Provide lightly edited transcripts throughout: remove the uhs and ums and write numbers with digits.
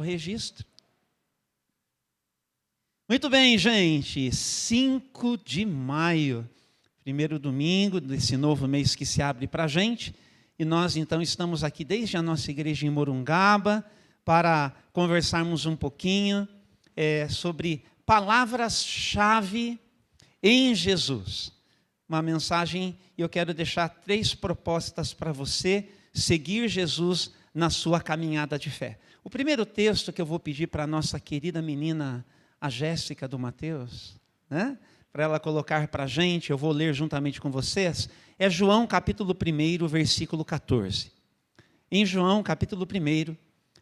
o registro. Muito bem, gente, 5 de maio, primeiro domingo desse novo mês que se abre para a gente, e nós então estamos aqui desde a nossa igreja em Morungaba para conversarmos um pouquinho sobre palavras-chave em Jesus. Uma mensagem, e eu quero deixar 3 propostas para você seguir Jesus na sua caminhada de fé. O primeiro texto que eu vou pedir para a nossa querida menina, a Jéssica do Mateus, né? Para ela colocar para a gente, eu vou ler juntamente com vocês, é João capítulo 1, versículo 14. Em João capítulo 1,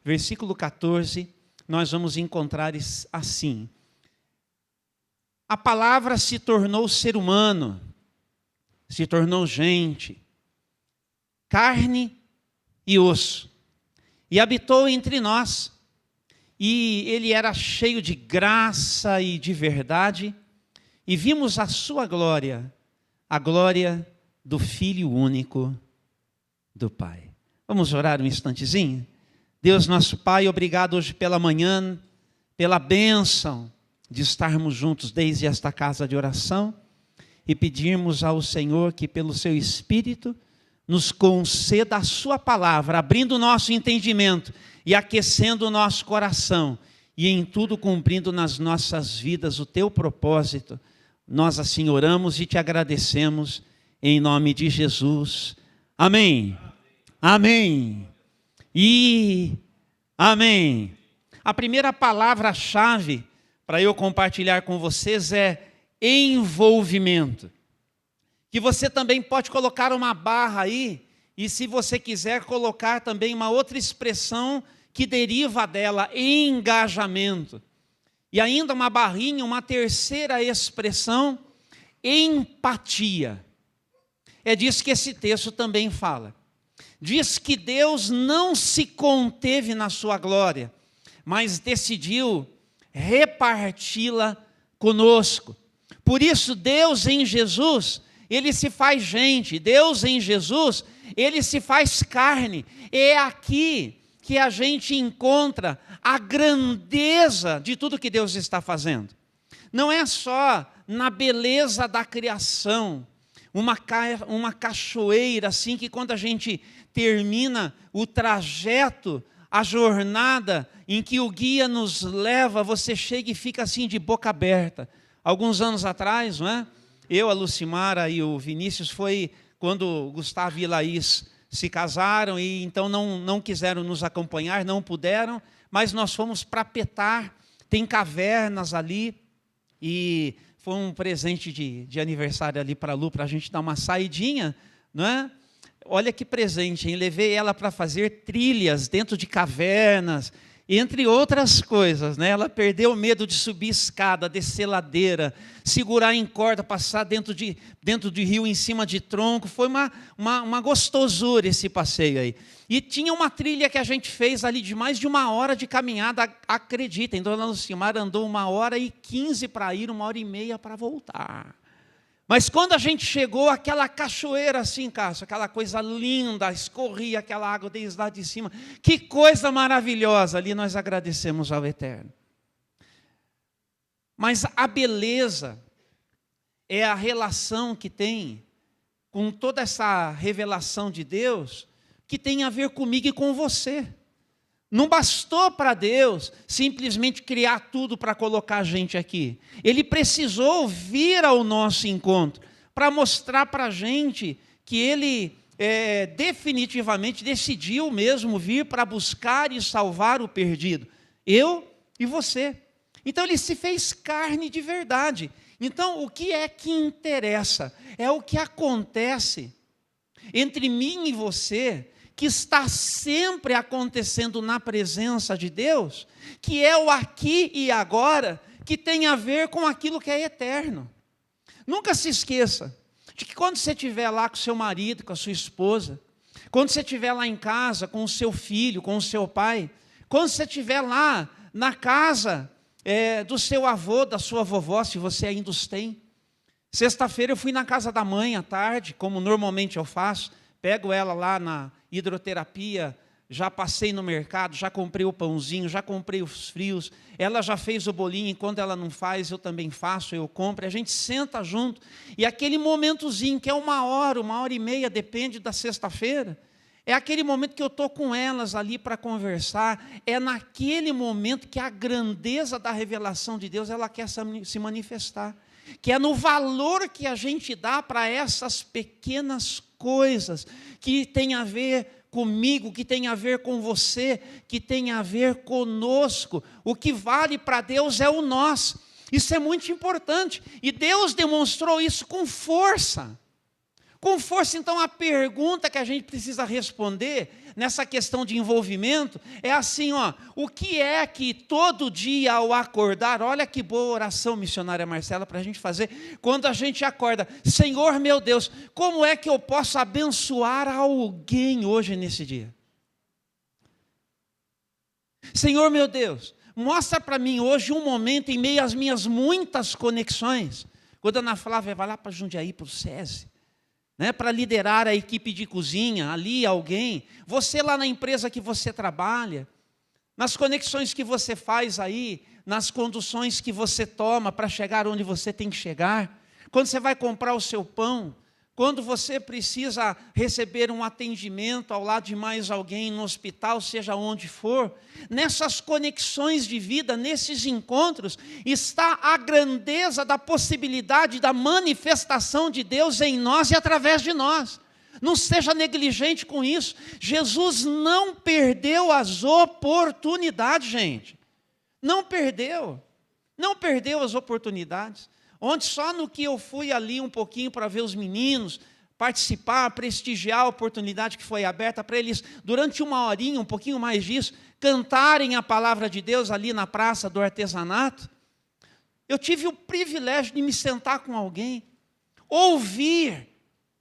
versículo 14, nós vamos encontrar assim: a palavra se tornou ser humano, se tornou gente, carne e osso, e habitou entre nós, e ele era cheio de graça e de verdade, e vimos a sua glória, a glória do Filho único do Pai. Vamos orar um instantezinho? Deus nosso Pai, obrigado hoje pela manhã, pela bênção de estarmos juntos desde esta casa de oração, e pedirmos ao Senhor que pelo seu Espírito nos conceda a sua palavra, abrindo o nosso entendimento e aquecendo o nosso coração, e em tudo cumprindo nas nossas vidas o teu propósito. Nós assim oramos e te agradecemos, em nome de Jesus. Amém. Amém. E amém. A primeira palavra-chave para eu compartilhar com vocês é envolvimento. Que você também pode colocar uma barra aí, e se você quiser colocar também uma outra expressão que deriva dela, engajamento. E ainda uma barrinha, uma terceira expressão, empatia. É disso que esse texto também fala. Diz que Deus não se conteve na sua glória, mas decidiu reparti-la conosco. Por isso, Deus em Jesus, ele se faz gente. Deus em Jesus, ele se faz carne. É aqui que a gente encontra a grandeza de tudo que Deus está fazendo. Não é só na beleza da criação, uma cachoeira assim que quando a gente termina o trajeto, a jornada em que o guia nos leva, você chega e fica assim de boca aberta. Alguns anos atrás, não é? Eu, a Lucimara e o Vinícius, foi quando o Gustavo e a Laís se casaram e então não quiseram nos acompanhar, não puderam, mas nós fomos para Petar, tem cavernas ali, e foi um presente de aniversário ali para a Lu, para a gente dar uma saidinha, não é? Olha que presente, hein? Levei ela para fazer trilhas dentro de cavernas, entre outras coisas, né? Ela perdeu o medo de subir escada, descer ladeira, segurar em corda, passar dentro de rio em cima de tronco. Foi uma gostosura esse passeio aí. E tinha uma trilha que a gente fez ali de mais de 1 hora de caminhada, acreditem. Dona Lucimara andou 1h15 para ir, 1h30 para voltar. Mas quando a gente chegou, aquela cachoeira assim, Cássio, aquela coisa linda, escorria aquela água desde lá de cima. Que coisa maravilhosa, ali nós agradecemos ao Eterno. Mas a beleza é a relação que tem com toda essa revelação de Deus, que tem a ver comigo e com você. Não bastou para Deus simplesmente criar tudo para colocar a gente aqui. Ele precisou vir ao nosso encontro para mostrar para a gente que Ele definitivamente decidiu mesmo vir para buscar e salvar o perdido. Eu e você. Então Ele se fez carne de verdade. Então o que é que interessa? É o que acontece entre mim e você, que está sempre acontecendo na presença de Deus, que é o aqui e agora, que tem a ver com aquilo que é eterno. Nunca se esqueça de que quando você estiver lá com seu marido, com a sua esposa, quando você estiver lá em casa com o seu filho, com o seu pai, quando você estiver lá na casa do seu avô, da sua vovó, se você ainda os tem. Sexta-feira eu fui na casa da mãe à tarde, como normalmente eu faço, pego ela lá na hidroterapia já passei no mercado, já comprei o pãozinho, já comprei os frios, ela já fez o bolinho, e quando ela não faz, eu também faço, eu compro, a gente senta junto, e aquele momentozinho, que é 1 hora e meia, depende da sexta-feira, é aquele momento que eu estou com elas ali para conversar, é naquele momento que a grandeza da revelação de Deus, ela quer se manifestar, que é no valor que a gente dá para essas pequenas coisas, que tem a ver comigo, que tem a ver com você, que tem a ver conosco. O que vale para Deus é o nós. Isso é muito importante. E Deus demonstrou isso com força. Com força, então, a pergunta que a gente precisa responder nessa questão de envolvimento é assim, o que é que todo dia ao acordar, olha que boa oração, missionária Marcela, para a gente fazer, quando a gente acorda, Senhor meu Deus, como é que eu posso abençoar alguém hoje nesse dia? Senhor meu Deus, mostra para mim hoje um momento em meio às minhas muitas conexões, quando a Ana Flávia vai lá para Jundiaí, para o SESI, para liderar a equipe de cozinha, ali alguém, você lá na empresa que você trabalha, nas conexões que você faz aí, nas conduções que você toma para chegar onde você tem que chegar, quando você vai comprar o seu pão, quando você precisa receber um atendimento ao lado de mais alguém no hospital, seja onde for, nessas conexões de vida, nesses encontros, está a grandeza da possibilidade da manifestação de Deus em nós e através de nós. Não seja negligente com isso. Jesus não perdeu as oportunidades, gente. Não perdeu. Não perdeu as oportunidades. Onde só no que eu fui ali um pouquinho para ver os meninos, participar, prestigiar a oportunidade que foi aberta para eles, durante 1 horinha, um pouquinho mais disso, cantarem a palavra de Deus ali na praça do artesanato, eu tive o privilégio de me sentar com alguém, ouvir,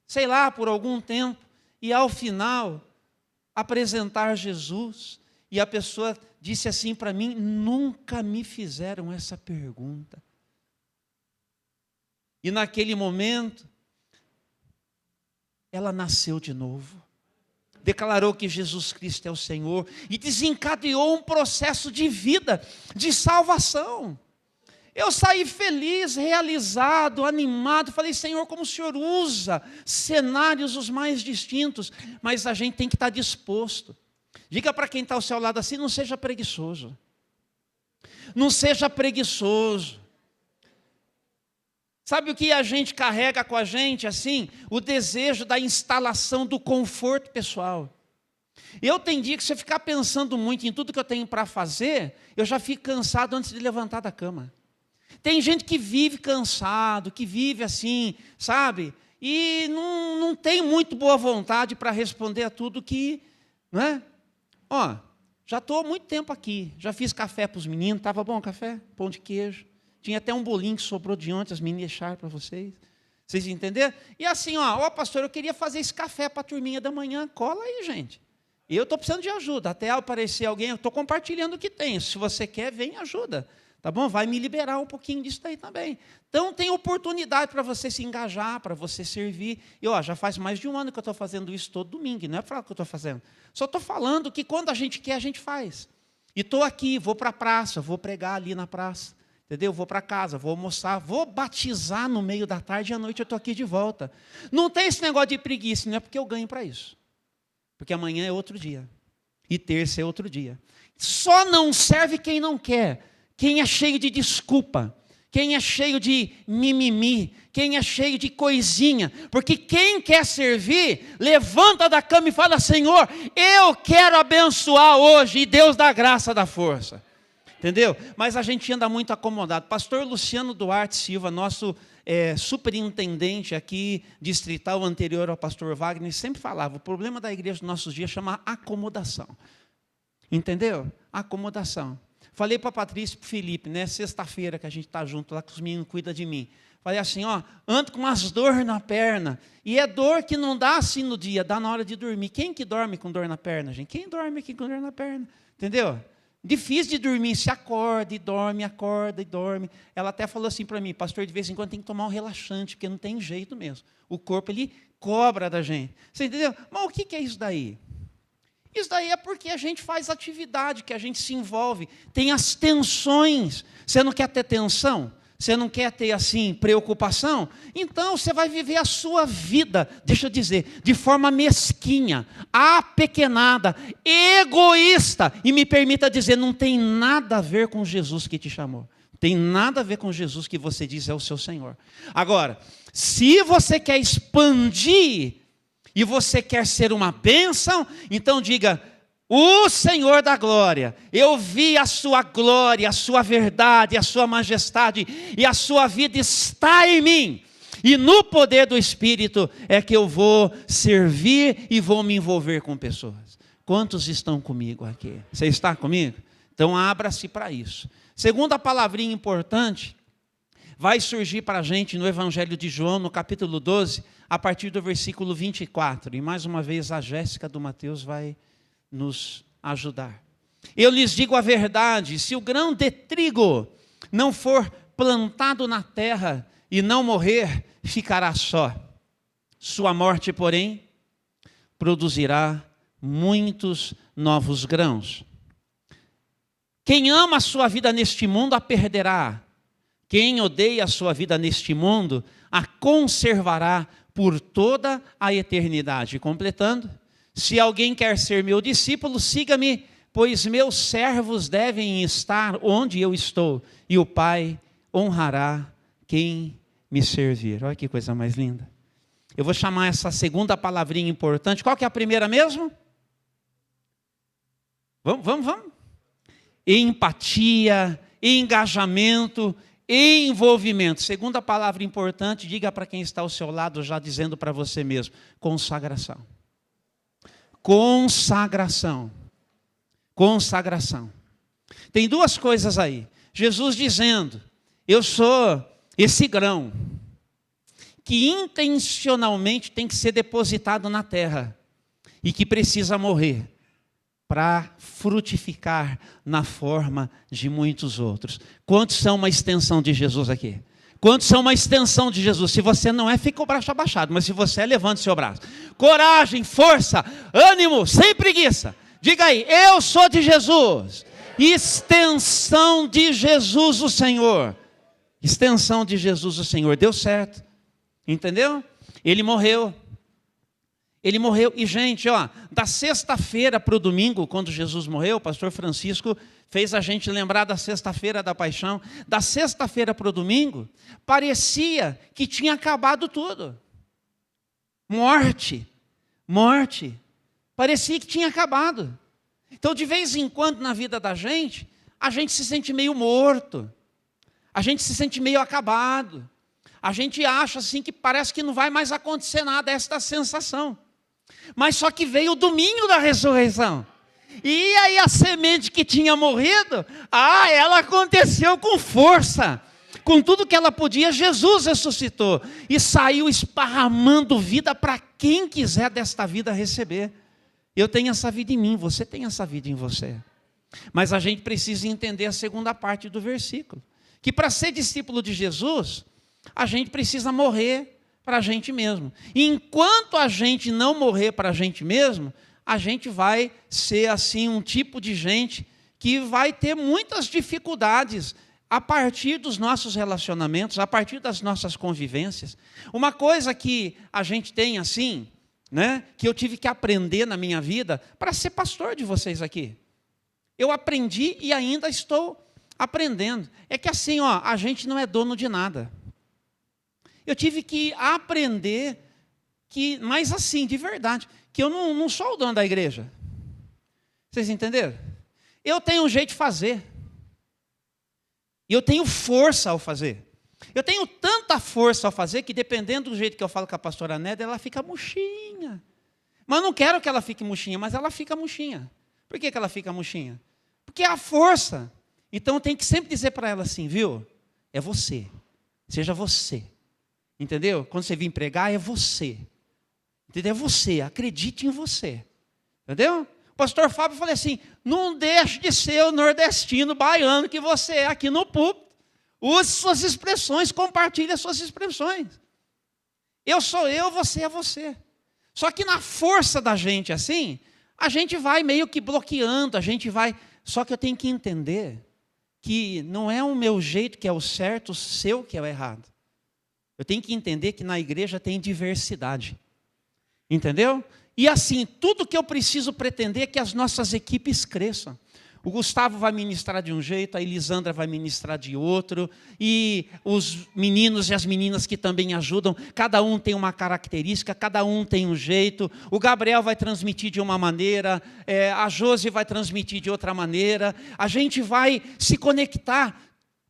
sei lá, por algum tempo, e ao final, apresentar Jesus, e a pessoa disse assim para mim, nunca me fizeram essa pergunta. E naquele momento, ela nasceu de novo, declarou que Jesus Cristo é o Senhor e desencadeou um processo de vida, de salvação. Eu saí feliz, realizado, animado, falei, Senhor, como o Senhor usa cenários os mais distintos, mas a gente tem que estar disposto. Diga para quem está ao seu lado assim, não seja preguiçoso. Não seja preguiçoso. Sabe o que a gente carrega com a gente, assim? O desejo da instalação do conforto pessoal. Eu tenho dia que se eu ficar pensando muito em tudo que eu tenho para fazer, eu já fico cansado antes de levantar da cama. Tem gente que vive cansado, que vive assim, sabe? E não tem muito boa vontade para responder a tudo que, não é? Já estou há muito tempo aqui, já fiz café para os meninos, estava bom o café? Pão de queijo. Tinha até um bolinho que sobrou de ontem, as meninas deixaram para vocês. Vocês entenderam? E assim, pastor, eu queria fazer esse café para a turminha da manhã. Cola aí, gente. Eu estou precisando de ajuda. Até aparecer alguém, eu estou compartilhando o que tem. Se você quer, vem e ajuda. Tá bom? Vai me liberar um pouquinho disso daí também. Então, tem oportunidade para você se engajar, para você servir. E, já faz mais de 1 ano que eu estou fazendo isso todo domingo. Não é para falar o que eu estou fazendo. Só estou falando que quando a gente quer, a gente faz. E estou aqui, vou para a praça, vou pregar ali na praça. Entendeu? Vou para casa, vou almoçar, vou batizar no meio da tarde e à noite eu estou aqui de volta. Não tem esse negócio de preguiça, não é porque eu ganho para isso. Porque amanhã é outro dia. E terça é outro dia. Só não serve quem não quer. Quem é cheio de desculpa. Quem é cheio de mimimi. Quem é cheio de coisinha. Porque quem quer servir, levanta da cama e fala, Senhor, eu quero abençoar hoje. E Deus dá graça, dá força. Entendeu? Mas a gente anda muito acomodado. Pastor Luciano Duarte Silva, nosso superintendente aqui, distrital anterior ao pastor Wagner, sempre falava, o problema da igreja dos nossos dias chama acomodação. Entendeu? Acomodação. Falei para a Patrícia e para o Felipe, sexta-feira que a gente está junto lá, que os meninos cuidam de mim. Falei assim, ando com umas dores na perna. E é dor que não dá assim no dia, dá na hora de dormir. Quem que dorme com dor na perna, gente? Quem dorme aqui com dor na perna? Entendeu? Difícil de dormir, se acorda e dorme, acorda e dorme. Ela até falou assim para mim, pastor, de vez em quando tem que tomar um relaxante, porque não tem jeito mesmo. O corpo, ele cobra da gente. Você entendeu? Mas o que é isso daí? Isso daí é porque a gente faz atividade, que a gente se envolve. Tem as tensões. Você não quer ter tensão? Você não quer ter, assim, preocupação? Então, você vai viver a sua vida, deixa eu dizer, de forma mesquinha, apequenada, egoísta. E me permita dizer, não tem nada a ver com Jesus que te chamou. Tem nada a ver com Jesus que você diz é o seu Senhor. Agora, se você quer expandir e você quer ser uma bênção, então diga: o Senhor da glória, eu vi a sua glória, a sua verdade, a sua majestade, e a sua vida está em mim. E no poder do Espírito é que eu vou servir e vou me envolver com pessoas. Quantos estão comigo aqui? Você está comigo? Então abra-se para isso. Segunda palavrinha importante vai surgir para a gente no Evangelho de João, no capítulo 12, a partir do versículo 24. E mais uma vez a Jéssica do Mateus vai nos ajudar. Eu lhes digo a verdade, se o grão de trigo não for plantado na terra e não morrer, ficará só. Sua morte, porém, produzirá muitos novos grãos. Quem ama a sua vida neste mundo, a perderá. Quem odeia a sua vida neste mundo, a conservará por toda a eternidade. Completando: se alguém quer ser meu discípulo, siga-me, pois meus servos devem estar onde eu estou, e o Pai honrará quem me servir. Olha que coisa mais linda. Eu vou chamar essa segunda palavrinha importante. Qual que é a primeira mesmo? Vamos. Empatia, engajamento, envolvimento. Segunda palavra importante, diga para quem está ao seu lado, já dizendo para você mesmo: consagração. Consagração. Consagração. Tem duas coisas aí. Jesus dizendo: eu sou esse grão que intencionalmente tem que ser depositado na terra e que precisa morrer para frutificar na forma de muitos outros. Quantos são uma extensão de Jesus aqui? Quantos são uma extensão de Jesus? Se você não é, fica o braço abaixado, mas se você é, levante seu braço. Coragem, força, ânimo, sem preguiça. Diga aí: eu sou de Jesus. Extensão de Jesus o Senhor. Extensão de Jesus o Senhor. Deu certo. Entendeu? Ele morreu. Ele morreu. E, gente, da sexta-feira para o domingo, quando Jesus morreu, o pastor Francisco fez a gente lembrar da sexta-feira da paixão. Da sexta-feira para o domingo, parecia que tinha acabado tudo. Morte. Parecia que tinha acabado. Então, de vez em quando, na vida da gente, a gente se sente meio morto. A gente se sente meio acabado. A gente acha assim que parece que não vai mais acontecer nada, esta sensação. Mas só que veio o domingo da ressurreição. E aí a semente que tinha morrido, ela aconteceu com força. Com tudo que ela podia, Jesus ressuscitou. E saiu esparramando vida para quem quiser desta vida receber. Eu tenho essa vida em mim, você tem essa vida em você. Mas a gente precisa entender a segunda parte do versículo. Que para ser discípulo de Jesus, a gente precisa morrer para a gente mesmo. E enquanto a gente não morrer para a gente mesmo, a gente vai ser assim um tipo de gente que vai ter muitas dificuldades a partir dos nossos relacionamentos, a partir das nossas convivências. Uma coisa que a gente tem assim, que eu tive que aprender na minha vida para ser pastor de vocês aqui. Eu aprendi e ainda estou aprendendo. É que assim, a gente não é dono de nada. Eu tive que aprender que, mas assim, de verdade, que eu não sou o dono da igreja. Vocês entenderam? Eu tenho um jeito de fazer. E eu tenho força ao fazer. Eu tenho tanta força ao fazer que, dependendo do jeito que eu falo com a pastora Nédia, ela fica murchinha. Mas eu não quero que ela fique murchinha, mas ela fica murchinha. Por que ela fica murchinha? Porque é a força. Então eu tenho que sempre dizer para ela assim, viu? É você. Seja você. Entendeu? Quando você vir pregar, é você. Entendeu? É você. Acredite em você. Entendeu? O pastor Fábio falou assim, não deixe de ser o nordestino baiano que você é aqui no púlpito. Use suas expressões, compartilhe as suas expressões. Eu sou eu, você é você. Só que na força da gente assim, a gente vai meio que bloqueando, a gente vai... Só que eu tenho que entender que não é o meu jeito que é o certo, o seu que é o errado. Eu tenho que entender que na igreja tem diversidade. Entendeu? E assim, tudo que eu preciso pretender é que as nossas equipes cresçam. O Gustavo vai ministrar de um jeito, a Elisandra vai ministrar de outro, e os meninos e as meninas que também ajudam, cada um tem uma característica, cada um tem um jeito. O Gabriel vai transmitir de uma maneira, a Josi vai transmitir de outra maneira. A gente vai se conectar.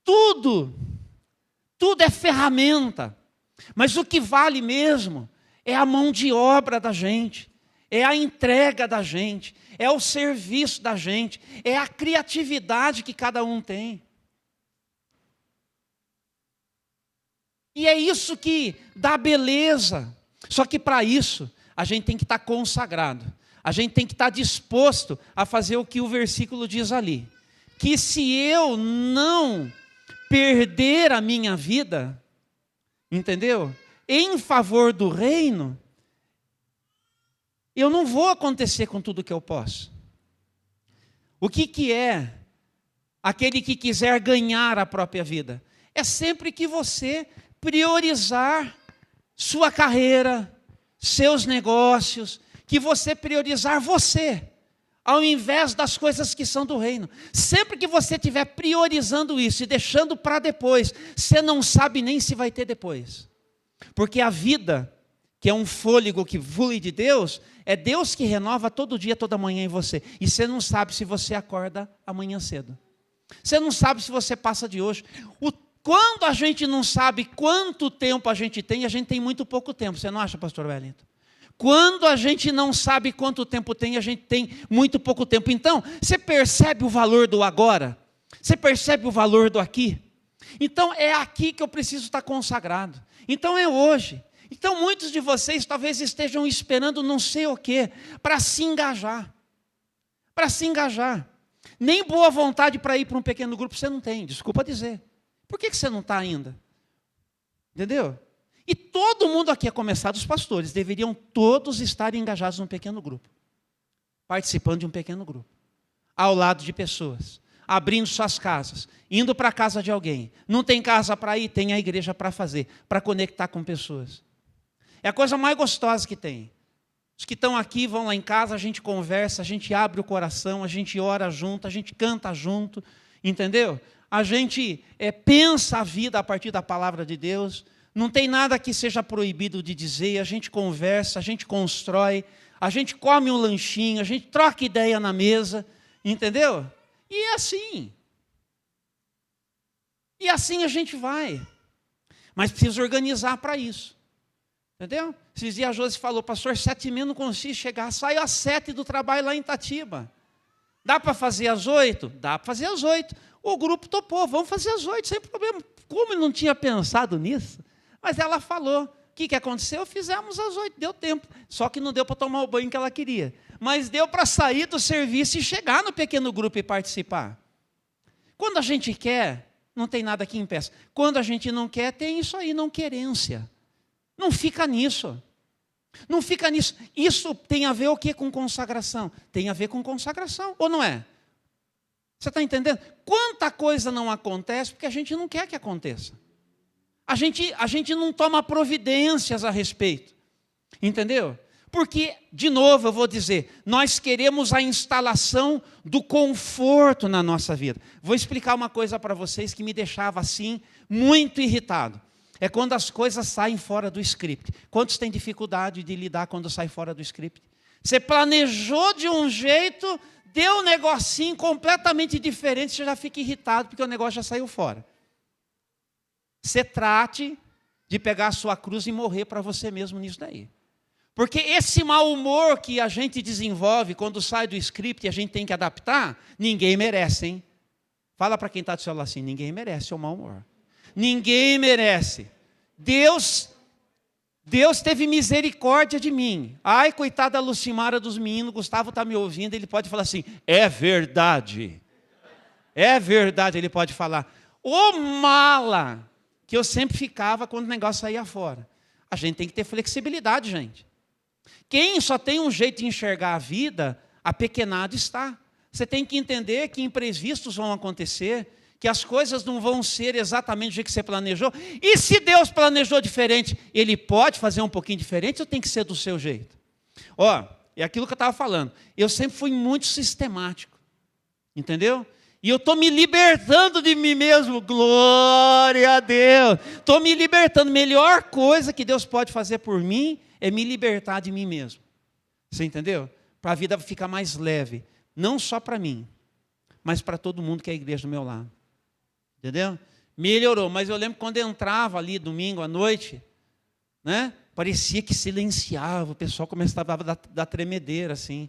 Tudo é ferramenta. Mas o que vale mesmo é a mão de obra da gente, é a entrega da gente, é o serviço da gente, é a criatividade que cada um tem. E é isso que dá beleza. Só que para isso, a gente tem que estar consagrado. A gente tem que estar disposto a fazer o que o versículo diz ali. Que se eu não perder a minha vida, entendeu? Em favor do reino, eu não vou acontecer com tudo que eu posso. O que é aquele que quiser ganhar a própria vida? É sempre que você priorizar sua carreira, seus negócios, que você priorizar você, ao invés das coisas que são do reino. Sempre que você estiver priorizando isso e deixando para depois, você não sabe nem se vai ter depois. Porque a vida, que é um fôlego que flui de Deus, é Deus que renova todo dia, toda manhã em você. E você não sabe se você acorda amanhã cedo. Você não sabe se você passa de hoje. Quando a gente não sabe quanto tempo a gente tem muito pouco tempo. Você não acha, pastor Wellington? Quando a gente não sabe quanto tempo tem, a gente tem muito pouco tempo. Então, você percebe o valor do agora? Você percebe o valor do aqui? Então, é aqui que eu preciso estar consagrado. Então, é hoje. Então, muitos de vocês talvez estejam esperando não sei o quê, para se engajar. Para se engajar. Nem boa vontade para ir para um pequeno grupo você não tem, desculpa dizer. Por que você não está ainda? Entendeu? E todo mundo aqui, a começar dos pastores, deveriam todos estar engajados num pequeno grupo. Participando de um pequeno grupo. Ao lado de pessoas. Abrindo suas casas. Indo para a casa de alguém. Não tem casa para ir, tem a igreja para fazer. Para conectar com pessoas. É a coisa mais gostosa que tem. Os que estão aqui vão lá em casa, a gente conversa, a gente abre o coração, a gente ora junto, a gente canta junto, entendeu? A gente pensa a vida a partir da palavra de Deus. Não tem nada que seja proibido de dizer, a gente conversa, a gente constrói, a gente come um lanchinho, a gente troca ideia na mesa, entendeu? E é assim. E assim a gente vai. Mas precisa organizar para isso. Entendeu? Esses dias a Josi falou, pastor, 7h30 não consigo chegar. Saio às 7 do trabalho lá em Itatiba. Dá para fazer às 8? Dá para fazer às 8. O grupo topou, vamos fazer às 8, sem problema. Como eu não tinha pensado nisso? Mas ela falou, o que aconteceu? Fizemos às 8, deu tempo. Só que não deu para tomar o banho que ela queria. Mas deu para sair do serviço e chegar no pequeno grupo e participar. Quando a gente quer, não tem nada que impeça. Quando a gente não quer, tem isso aí, não querência. Não fica nisso. Não fica nisso. Isso tem a ver o que com consagração? Tem a ver com consagração, ou não é? Você está entendendo? Quanta coisa não acontece porque a gente não quer que aconteça. A gente não toma providências a respeito. Entendeu? Porque, de novo, eu vou dizer, nós queremos a instalação do conforto na nossa vida. Vou explicar uma coisa para vocês que me deixava assim, muito irritado. É quando as coisas saem fora do script. Quantos têm dificuldade de lidar quando sai fora do script? Você planejou de um jeito, deu um negocinho completamente diferente, você já fica irritado porque o negócio já saiu fora. Você trate de pegar a sua cruz e morrer para você mesmo nisso daí. Porque esse mau humor que a gente desenvolve quando sai do script e a gente tem que adaptar, ninguém merece, hein? Fala para quem está do seu lado assim, ninguém merece o mau humor. Ninguém merece. Deus teve misericórdia de mim. Ai, coitada da Lucimara dos meninos, Gustavo está me ouvindo, ele pode falar assim, é verdade. É verdade, ele pode falar. Ô mala, que eu sempre ficava quando o negócio saía fora. A gente tem que ter flexibilidade, gente. Quem só tem um jeito de enxergar a vida, apequenado está. Você tem que entender que imprevistos vão acontecer, que as coisas não vão ser exatamente do jeito que você planejou. E se Deus planejou diferente, Ele pode fazer um pouquinho diferente ou tem que ser do seu jeito? Ó, é aquilo que eu estava falando. Eu sempre fui muito sistemático, entendeu? E eu estou me libertando de mim mesmo, glória a Deus. Estou me libertando. Melhor coisa que Deus pode fazer por mim é me libertar de mim mesmo. Você entendeu? Para a vida ficar mais leve. Não só para mim, mas para todo mundo que é a igreja do meu lado. Entendeu? Melhorou, mas eu lembro que quando eu entrava ali domingo à noite, né, parecia que silenciava, o pessoal começava a dar tremedeira assim.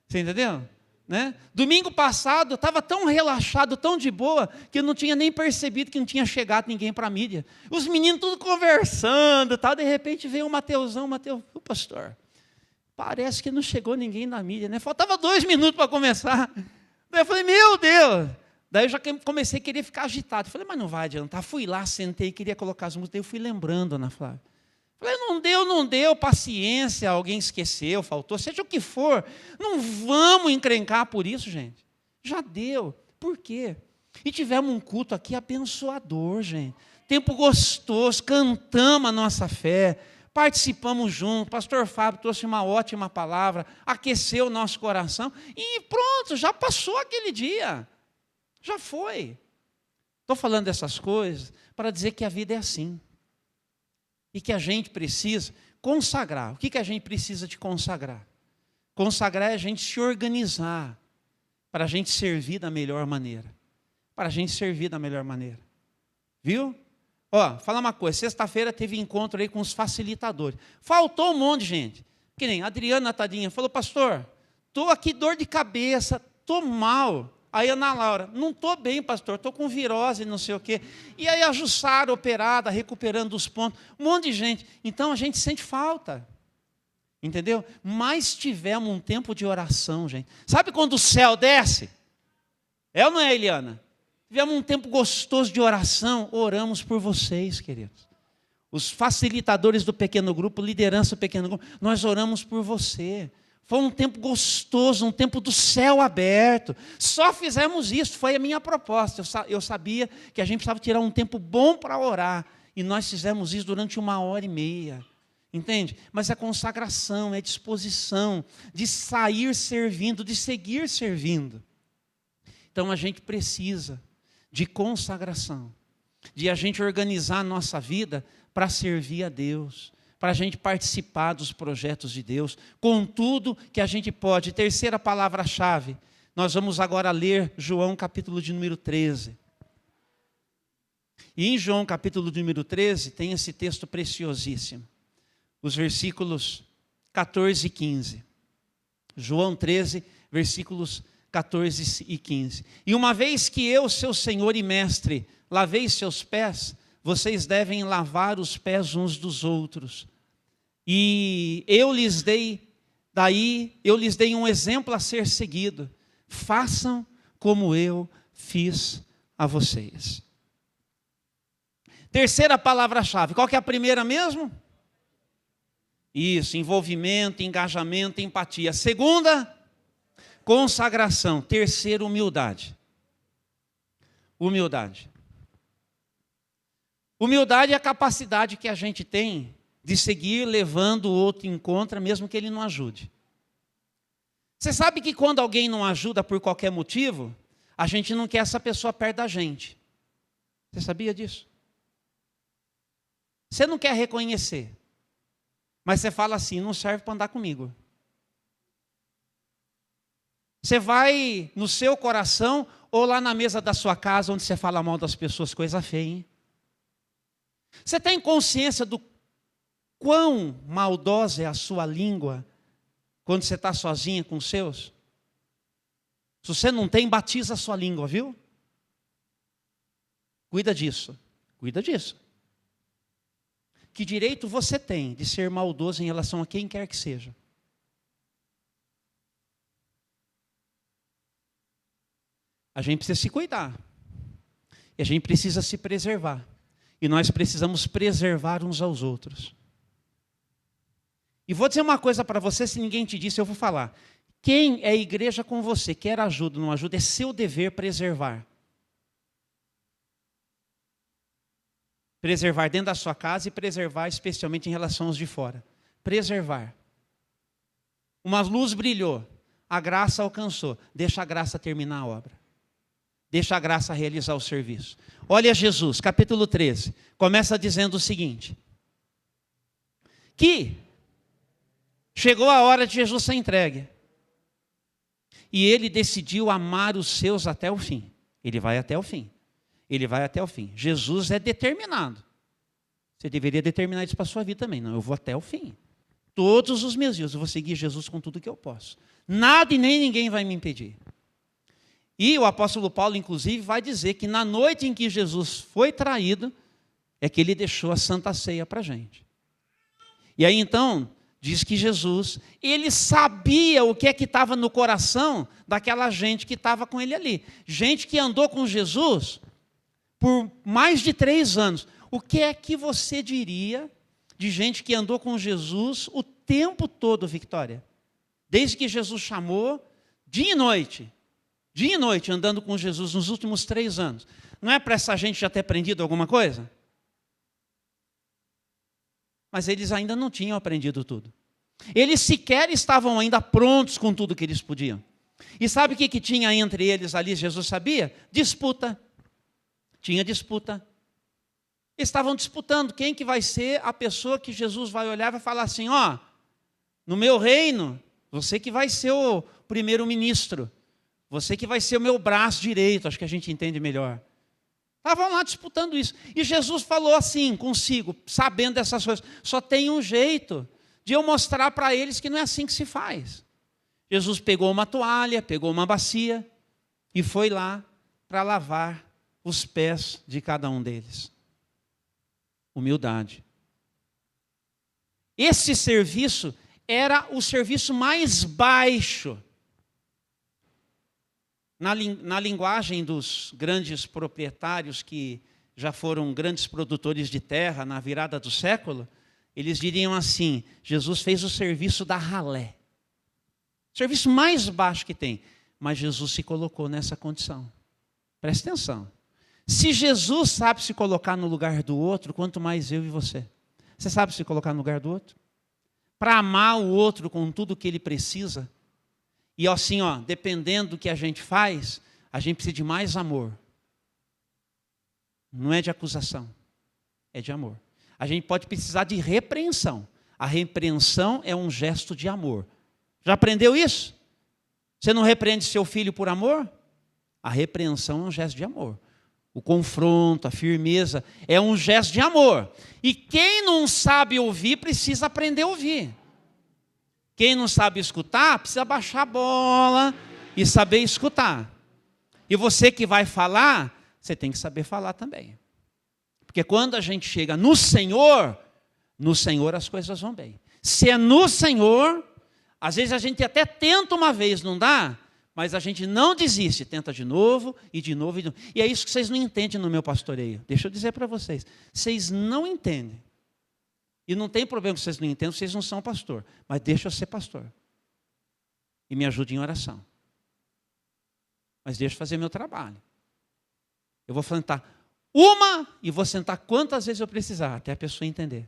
Você entendeu? Né? Domingo passado eu estava tão relaxado, tão de boa, que eu não tinha nem percebido que não tinha chegado ninguém para a mídia. Os meninos tudo conversando, tal, de repente veio o Mateusão, o pastor, parece que não chegou ninguém na mídia, né? Faltava 2 minutos para começar. Daí eu falei, meu Deus! Daí eu já comecei a querer ficar agitado. Falei, mas não vai adiantar. Fui lá, sentei, queria colocar as músicas. Daí eu fui lembrando, Ana Flávia. Falei, não deu, paciência, alguém esqueceu, faltou, seja o que for. Não vamos encrencar por isso, gente. Já deu. Por quê? E tivemos um culto aqui abençoador, gente. Tempo gostoso, cantamos a nossa fé, participamos juntos. Pastor Fábio trouxe uma ótima palavra, aqueceu o nosso coração. E pronto, já passou aquele dia. Já foi. Estou falando dessas coisas para dizer que a vida é assim. E que a gente precisa consagrar. O que a gente precisa de consagrar? Consagrar é a gente se organizar para a gente servir da melhor maneira. Para a gente servir da melhor maneira. Viu? Ó, fala uma coisa, sexta-feira teve encontro aí com os facilitadores. Faltou um monte de gente. Que nem a Adriana Tadinha falou, pastor, estou aqui dor de cabeça, estou mal. Aí a Ana Laura, não estou bem, pastor, estou com virose, não sei o quê. E aí a Jussara, operada, recuperando os pontos. Um monte de gente. Então a gente sente falta. Entendeu? Mas tivemos um tempo de oração, gente. Sabe quando o céu desce? É ou não é, Eliana? Tivemos um tempo gostoso de oração. Oramos por vocês, queridos. Os facilitadores do pequeno grupo, liderança do pequeno grupo, nós oramos por você. Foi um tempo gostoso, um tempo do céu aberto. Só fizemos isso, foi a minha proposta. Eu sabia que a gente precisava tirar um tempo bom para orar. E nós fizemos isso durante 1h30. Entende? Mas é consagração, é disposição de sair servindo, de seguir servindo. Então a gente precisa de consagração, de a gente organizar a nossa vida para servir a Deus, para a gente participar dos projetos de Deus, com tudo que a gente pode. Terceira palavra-chave, nós vamos agora ler João capítulo de número 13. E em João capítulo de número 13 tem esse texto preciosíssimo, os versículos 14 e 15. João 13, versículos 14 e 15. E uma vez que eu, seu Senhor e Mestre, lavei seus pés, vocês devem lavar os pés uns dos outros. E eu lhes dei um exemplo a ser seguido. Façam como eu fiz a vocês. Terceira palavra-chave. Qual que é a primeira mesmo? Isso, envolvimento, engajamento, empatia. Segunda, consagração. Terceiro, humildade. Humildade. Humildade é a capacidade que a gente tem de seguir levando o outro em conta, mesmo que ele não ajude. Você sabe que quando alguém não ajuda por qualquer motivo, a gente não quer essa pessoa perto da gente. Você sabia disso? Você não quer reconhecer, mas você fala assim, não serve para andar comigo. Você vai no seu coração ou lá na mesa da sua casa, onde você fala mal das pessoas, coisa feia, hein? Você tem consciência do quão maldosa é a sua língua quando você está sozinha com os seus? Se você não tem, batiza a sua língua, viu? Cuida disso. Cuida disso. Que direito você tem de ser maldoso em relação a quem quer que seja? A gente precisa se cuidar. E a gente precisa se preservar. E nós precisamos preservar uns aos outros. E vou dizer uma coisa para você, se ninguém te disse, eu vou falar. Quem é igreja com você, quer ajuda, não ajuda, é seu dever preservar. Preservar dentro da sua casa e preservar especialmente em relação aos de fora. Preservar. Uma luz brilhou, a graça alcançou. Deixa a graça terminar a obra. Deixa a graça realizar o serviço. Olha Jesus, capítulo 13. Começa dizendo o seguinte. Que chegou a hora de Jesus ser entregue. E ele decidiu amar os seus até o fim. Ele vai até o fim. Ele vai até o fim. Jesus é determinado. Você deveria determinar isso para a sua vida também. Não, eu vou até o fim. Todos os meus dias eu vou seguir Jesus com tudo que eu posso. Nada e nem ninguém vai me impedir. E o apóstolo Paulo, inclusive, vai dizer que na noite em que Jesus foi traído, é que ele deixou a Santa Ceia para a gente. E aí então, diz que Jesus, ele sabia o que é que estava no coração daquela gente que estava com ele ali. Gente que andou com Jesus por mais de 3 anos. O que é que você diria de gente que andou com Jesus o tempo todo, Victória? Desde que Jesus chamou, dia e noite, andando com Jesus nos últimos 3 anos. Não é para essa gente já ter aprendido alguma coisa? Mas eles ainda não tinham aprendido tudo. Eles sequer estavam ainda prontos com tudo que eles podiam. E sabe o que tinha entre eles ali, Jesus sabia? Disputa. Tinha disputa. Estavam disputando quem que vai ser a pessoa que Jesus vai olhar e vai falar assim, ó, no meu reino, você que vai ser o primeiro-ministro, você que vai ser o meu braço direito, acho que a gente entende melhor. Estavam lá disputando isso. E Jesus falou assim consigo, sabendo dessas coisas, só tem um jeito de eu mostrar para eles que não é assim que se faz. Jesus pegou uma toalha, pegou uma bacia e foi lá para lavar os pés de cada um deles. Humildade. Esse serviço era o serviço mais baixo. Na linguagem dos grandes proprietários que já foram grandes produtores de terra na virada do século, eles diriam assim, Jesus fez o serviço da ralé. O serviço mais baixo que tem. Mas Jesus se colocou nessa condição. Presta atenção. Se Jesus sabe se colocar no lugar do outro, quanto mais eu e você. Você sabe se colocar no lugar do outro? Para amar o outro com tudo que ele precisa. E assim, ó, dependendo do que a gente faz, a gente precisa de mais amor. Não é de acusação, é de amor. A gente pode precisar de repreensão. A repreensão é um gesto de amor. Já aprendeu isso? Você não repreende seu filho por amor? A repreensão é um gesto de amor. O confronto, a firmeza, é um gesto de amor. E quem não sabe ouvir, precisa aprender a ouvir. Quem não sabe escutar, precisa baixar a bola e saber escutar. E você que vai falar, você tem que saber falar também. Porque quando a gente chega no Senhor as coisas vão bem. Se é no Senhor, às vezes a gente até tenta uma vez, não dá? Mas a gente não desiste, tenta de novo e de novo e de novo. E é isso que vocês não entendem no meu pastoreio. Deixa eu dizer para vocês. Vocês não entendem. E não tem problema que vocês não entendam, vocês não são pastor. Mas deixa eu ser pastor. E me ajude em oração. Mas deixa eu fazer meu trabalho. Eu vou sentar uma e vou sentar quantas vezes eu precisar, até a pessoa entender.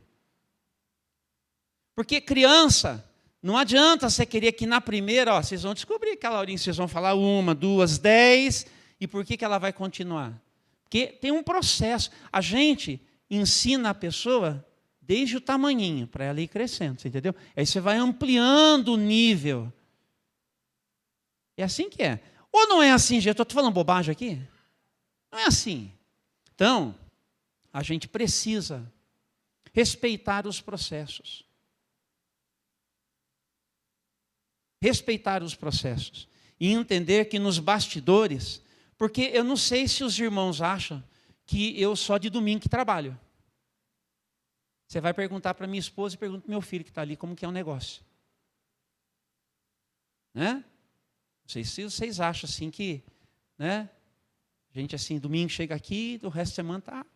Porque criança, não adianta você querer que na primeira, ó, vocês vão descobrir que aquela horinha, vocês vão falar 1, 2, 10, e por que ela vai continuar? Porque tem um processo. A gente ensina a pessoa desde o tamanhinho, para ela ir crescendo, você entendeu? Aí você vai ampliando o nível. É assim que é. Ou não é assim, gente? Eu estou falando bobagem aqui? Não é assim. Então, a gente precisa respeitar os processos. Respeitar os processos. E entender que nos bastidores, porque eu não sei se os irmãos acham que eu só de domingo que trabalho. Você vai perguntar para minha esposa e pergunta para meu filho que está ali como que é o negócio. Né? Não sei se vocês acham assim que, né? Gente assim, domingo chega aqui, do resto da semana está...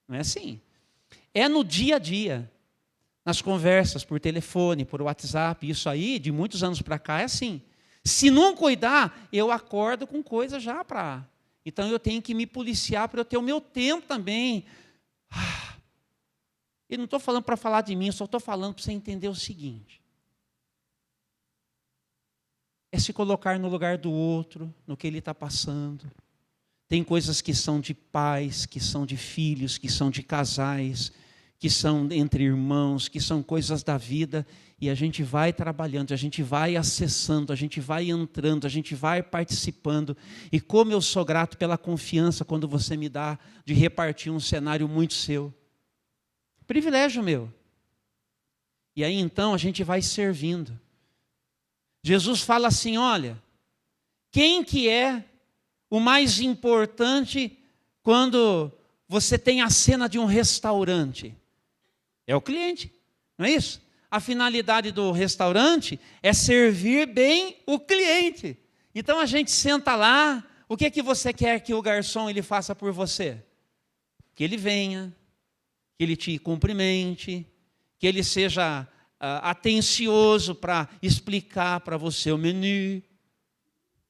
Não é assim. É no dia a dia. nas conversas por telefone, por WhatsApp. Isso aí, de muitos anos para cá, é assim. Se não cuidar, eu acordo com coisa já para... Então eu tenho que me policiar para eu ter o meu tempo também. E não estou falando para falar de mim, eu só estou falando para você entender o seguinte. É se colocar no lugar do outro, no que ele está passando. Tem coisas que são de pais, que são de filhos, que são de casais, que são entre irmãos, que são coisas da vida, e a gente vai trabalhando, a gente vai acessando, a gente vai entrando, a gente vai participando. E como eu sou grato pela confiança quando você me dá de repartir um cenário muito seu. Privilégio meu. E aí então a gente vai servindo. Jesus fala assim, olha, quem que é o mais importante quando você tem a cena de um restaurante? É o cliente, não é isso? A finalidade do restaurante é servir bem o cliente. Então a gente senta lá, o que é que você quer que o garçom ele faça por você? Que ele venha, que ele te cumprimente, que ele seja atencioso para explicar para você o menu.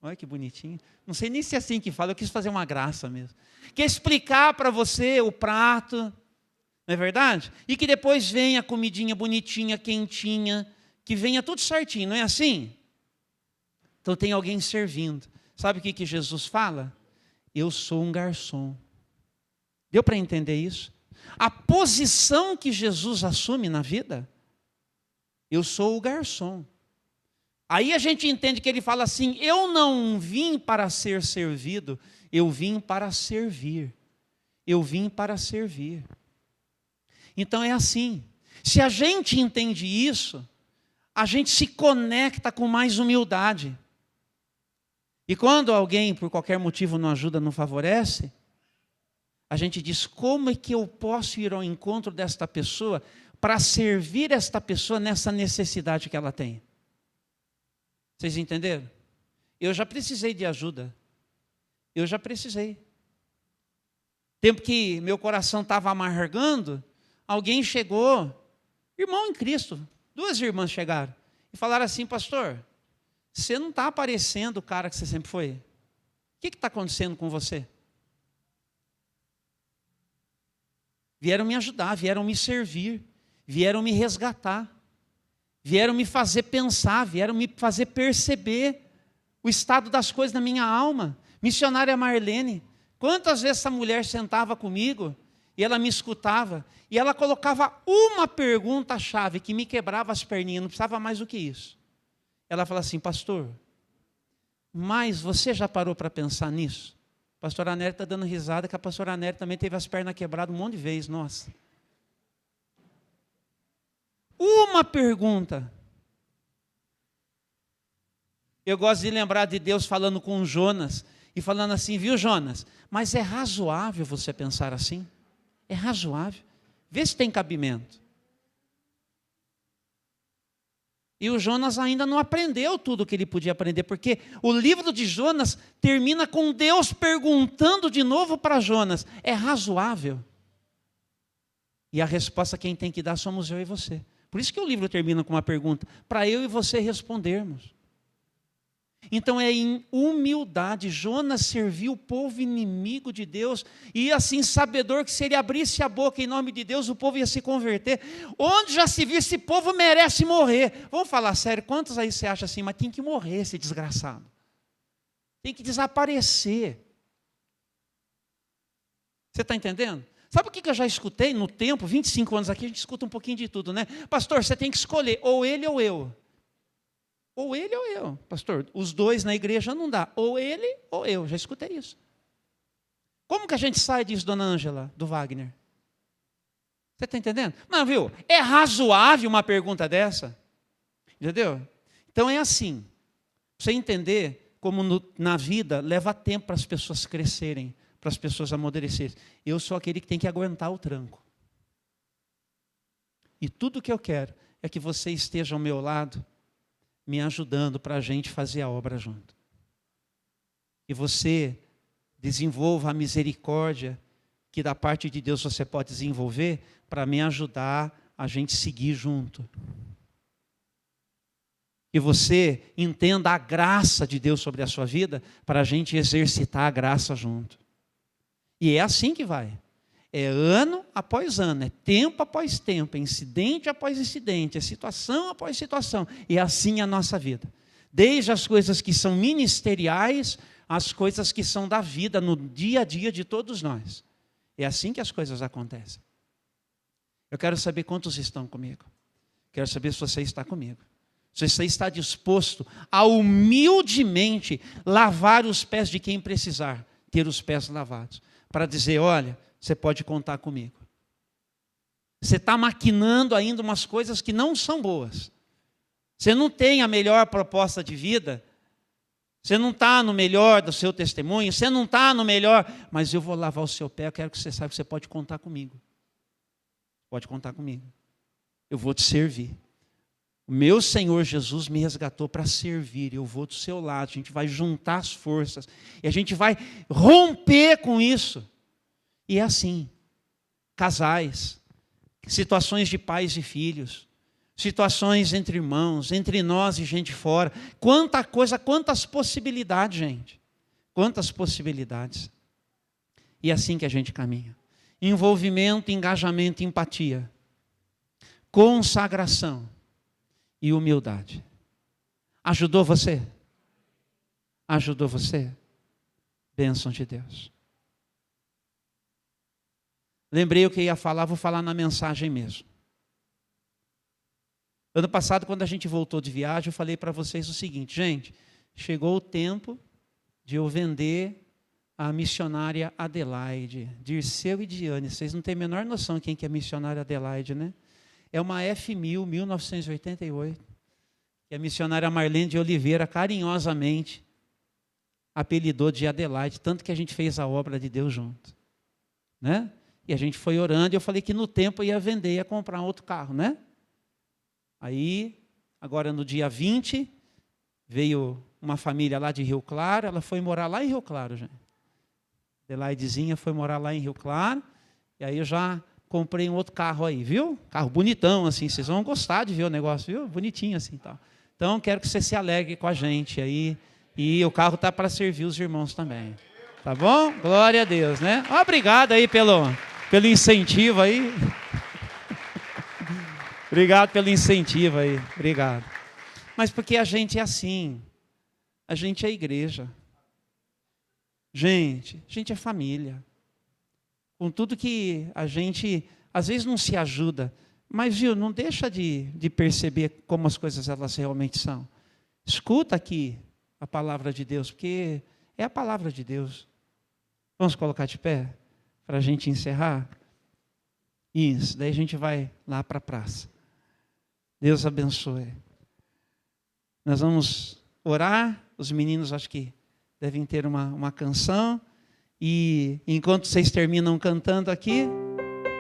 Olha que bonitinho. Não sei nem se é assim que fala, eu quis fazer uma graça mesmo. Que explicar para você o prato, não é verdade? E que depois venha a comidinha bonitinha, quentinha, que venha tudo certinho, não é assim? Então tem alguém servindo. Sabe o que Jesus fala? Eu sou um garçom. Deu para entender isso? A posição que Jesus assume na vida, eu sou o garçom. Aí a gente entende que ele fala assim, eu não vim para ser servido, eu vim para servir. Eu vim para servir. Então é assim, se a gente entende isso, a gente se conecta com mais humildade. E quando alguém, por qualquer motivo, não ajuda, não favorece, a gente diz, como é que eu posso ir ao encontro desta pessoa para servir esta pessoa nessa necessidade que ela tem? Vocês entenderam? Eu já precisei de ajuda. Eu já precisei. Tempo que meu coração estava amargando, alguém chegou, irmão em Cristo, 2 irmãs chegaram e falaram assim, pastor, você não está aparecendo o cara que você sempre foi. O que está acontecendo com você? Vieram me ajudar, vieram me servir, vieram me resgatar, vieram me fazer pensar, vieram me fazer perceber o estado das coisas na minha alma. Missionária Marlene, quantas vezes essa mulher sentava comigo e ela me escutava e ela colocava uma pergunta-chave que me quebrava as perninhas, não precisava mais do que isso. Ela fala assim, pastor, mas você já parou para pensar nisso? A pastora Anélia está dando risada, que a pastora Anélia também teve as pernas quebradas um monte de vezes, nossa. Uma pergunta. Eu gosto de lembrar de Deus falando com Jonas, e falando assim, viu Jonas, mas é razoável você pensar assim? É razoável. Vê se tem cabimento. E o Jonas ainda não aprendeu tudo o que ele podia aprender, porque o livro de Jonas termina com Deus perguntando de novo para Jonas, é razoável? E a resposta quem tem que dar somos eu e você. Por isso que o livro termina com uma pergunta, para eu e você respondermos. Então é em humildade, Jonas serviu o povo inimigo de Deus, e assim sabedor que se ele abrisse a boca em nome de Deus, o povo ia se converter. Onde já se viu, esse povo merece morrer. Vamos falar sério, quantos aí você acha assim, mas tem que morrer esse desgraçado. Tem que desaparecer. Você está entendendo? Sabe o que eu já escutei no tempo, 25 anos aqui, a gente escuta um pouquinho de tudo, né? Pastor, você tem que escolher, ou ele ou eu. Ou ele ou eu, pastor. Os dois na igreja não dá. Ou ele ou eu. Já escutei isso. Como que a gente sai disso, dona Ângela, do Wagner? Você está entendendo? Não, viu? É razoável uma pergunta dessa? Entendeu? Então é assim. Pra você entender como na vida leva tempo para as pessoas crescerem, para as pessoas amadurecerem. Eu sou aquele que tem que aguentar o tranco. E tudo que eu quero é que você esteja ao meu lado, me ajudando para a gente fazer a obra junto. E você desenvolva a misericórdia que da parte de Deus você pode desenvolver para me ajudar a gente seguir junto. Que você entenda a graça de Deus sobre a sua vida, para a gente exercitar a graça junto. E é assim que vai. É ano após ano, é tempo após tempo, é incidente após incidente, é situação após situação. E é assim a nossa vida. Desde as coisas que são ministeriais, às coisas que são da vida, no dia a dia de todos nós. É assim que as coisas acontecem. Eu quero saber quantos estão comigo. Quero saber se você está comigo. Se você está disposto a humildemente lavar os pés de quem precisar, ter os pés lavados, para dizer, olha, você pode contar comigo. Você está maquinando ainda umas coisas que não são boas. Você não tem a melhor proposta de vida, você não está no melhor do seu testemunho, você não está no melhor, mas eu vou lavar o seu pé, eu quero que você saiba que você pode contar comigo. Pode contar comigo. Eu vou te servir. O meu Senhor Jesus me resgatou para servir, eu vou do seu lado, a gente vai juntar as forças, e a gente vai romper com isso. E é assim, casais, situações de pais e filhos, situações entre irmãos, entre nós e gente fora, quanta coisa, quantas possibilidades, gente, quantas possibilidades. E é assim que a gente caminha. Envolvimento, engajamento, empatia, consagração e humildade. Ajudou você? Ajudou você? Bênção de Deus. Lembrei o que ia falar, vou falar na mensagem mesmo. Ano passado, quando a gente voltou de viagem, eu falei para vocês o seguinte, gente, chegou o tempo de eu vender a missionária Adelaide, Dirceu e Diane. Vocês não têm a menor noção quem que é a missionária Adelaide, né? É uma F1000, 1988, que a missionária Marlene de Oliveira carinhosamente apelidou de Adelaide, tanto que a gente fez a obra de Deus junto, né? E a gente foi orando, e eu falei que no tempo eu ia vender, ia comprar um outro carro, né? Aí, agora no dia 20, veio uma família lá de Rio Claro, ela foi morar lá em Rio Claro, gente. Adelaidezinha foi morar lá em Rio Claro, e aí eu já comprei um outro carro aí, viu? Carro bonitão, assim, vocês vão gostar de ver o negócio, viu? Bonitinho assim, tal. Então, quero que você se alegre com a gente aí, e o carro está para servir os irmãos também. Tá bom? Glória a Deus, né? Obrigado aí pelo incentivo aí. Obrigado pelo incentivo aí, obrigado. Mas porque a gente é assim, a gente é igreja. Gente, a gente é família. Com tudo que a gente, às vezes não se ajuda, mas viu, não deixa de perceber como as coisas elas realmente são. Escuta aqui a palavra de Deus, porque é a palavra de Deus. Vamos colocar de pé para a gente encerrar? Isso, daí a gente vai lá para a praça. Deus abençoe. Nós vamos orar, os meninos acho que devem ter uma canção, e enquanto vocês terminam cantando aqui,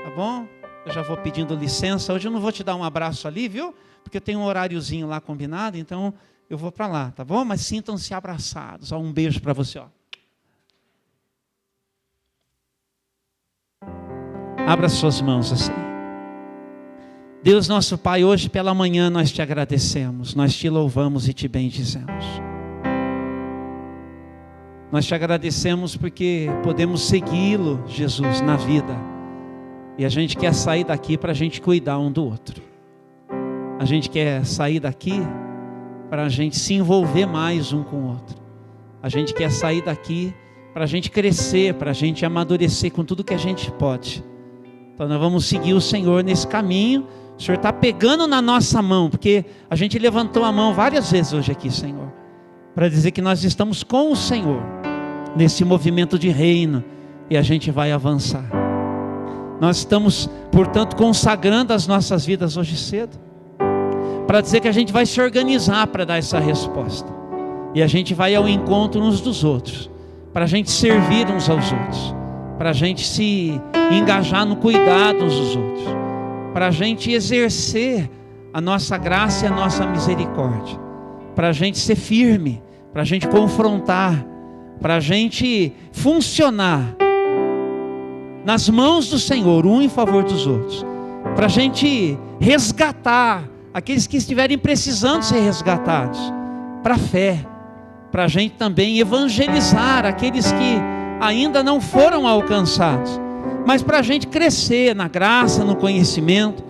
tá bom? Eu já vou pedindo licença, hoje eu não vou te dar um abraço ali, viu? Porque eu tenho um horáriozinho lá combinado, então eu vou para lá, tá bom? Mas sintam-se abraçados, ó, um beijo para você, ó. Abra suas mãos assim. Deus nosso Pai, hoje pela manhã nós te agradecemos, nós te louvamos e te bendizemos. Nós te agradecemos porque podemos segui-lo, Jesus, na vida. E a gente quer sair daqui para a gente cuidar um do outro. A gente quer sair daqui para a gente se envolver mais um com o outro. A gente quer sair daqui para a gente crescer, para a gente amadurecer com tudo que a gente pode. Então nós vamos seguir o Senhor nesse caminho. O Senhor está pegando na nossa mão, porque a gente levantou a mão várias vezes hoje aqui, Senhor, para dizer que nós estamos com o Senhor, nesse movimento de reino, e a gente vai avançar. Nós estamos, portanto, consagrando as nossas vidas hoje cedo, para dizer que a gente vai se organizar para dar essa resposta, e a gente vai ao encontro uns dos outros, para a gente servir uns aos outros, para a gente se engajar no cuidado uns dos outros, para a gente exercer a nossa graça e a nossa misericórdia, para a gente ser firme, para a gente confrontar, para a gente funcionar nas mãos do Senhor, um em favor dos outros, para a gente resgatar aqueles que estiverem precisando ser resgatados para a fé, para a gente também evangelizar aqueles que ainda não foram alcançados, mas para a gente crescer na graça, no conhecimento,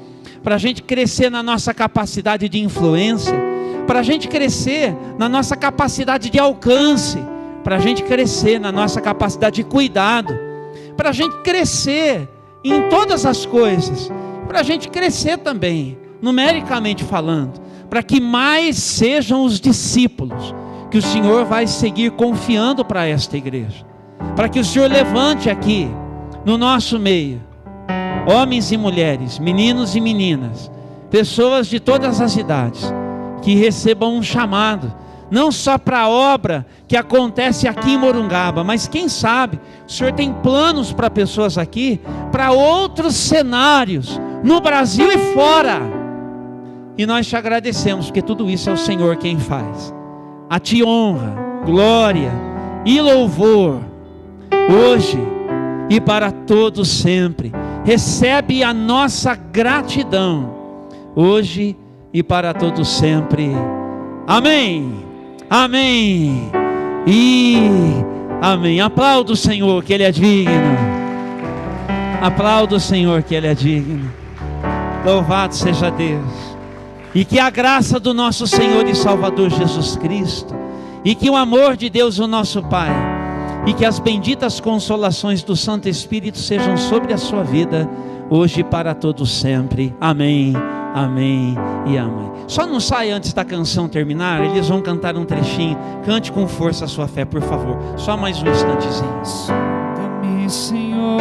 para a gente crescer na nossa capacidade de influência, para a gente crescer na nossa capacidade de alcance, para a gente crescer na nossa capacidade de cuidado, para a gente crescer em todas as coisas, para a gente crescer também, numericamente falando, para que mais sejam os discípulos que o Senhor vai seguir confiando para esta igreja, para que o Senhor levante aqui no nosso meio homens e mulheres, meninos e meninas, pessoas de todas as idades, que recebam um chamado, não só para a obra que acontece aqui em Morungaba, mas quem sabe o Senhor tem planos para pessoas aqui, para outros cenários, no Brasil e fora. E nós te agradecemos, porque tudo isso é o Senhor quem faz. A ti honra, glória e louvor, hoje e para todos sempre. Recebe a nossa gratidão, hoje e para todos sempre. Amém, amém e amém. Aplauda o Senhor, que Ele é digno. Aplauda o Senhor, que Ele é digno. Louvado seja Deus. E que a graça do nosso Senhor e Salvador Jesus Cristo, e que o amor de Deus, o nosso Pai, e que as benditas consolações do Santo Espírito sejam sobre a sua vida, hoje e para todos sempre. Amém, amém e amém. Só não sai antes da canção terminar, eles vão cantar um trechinho. Cante com força a sua fé, por favor. Só mais um instantezinho. Sonda-me, Senhor,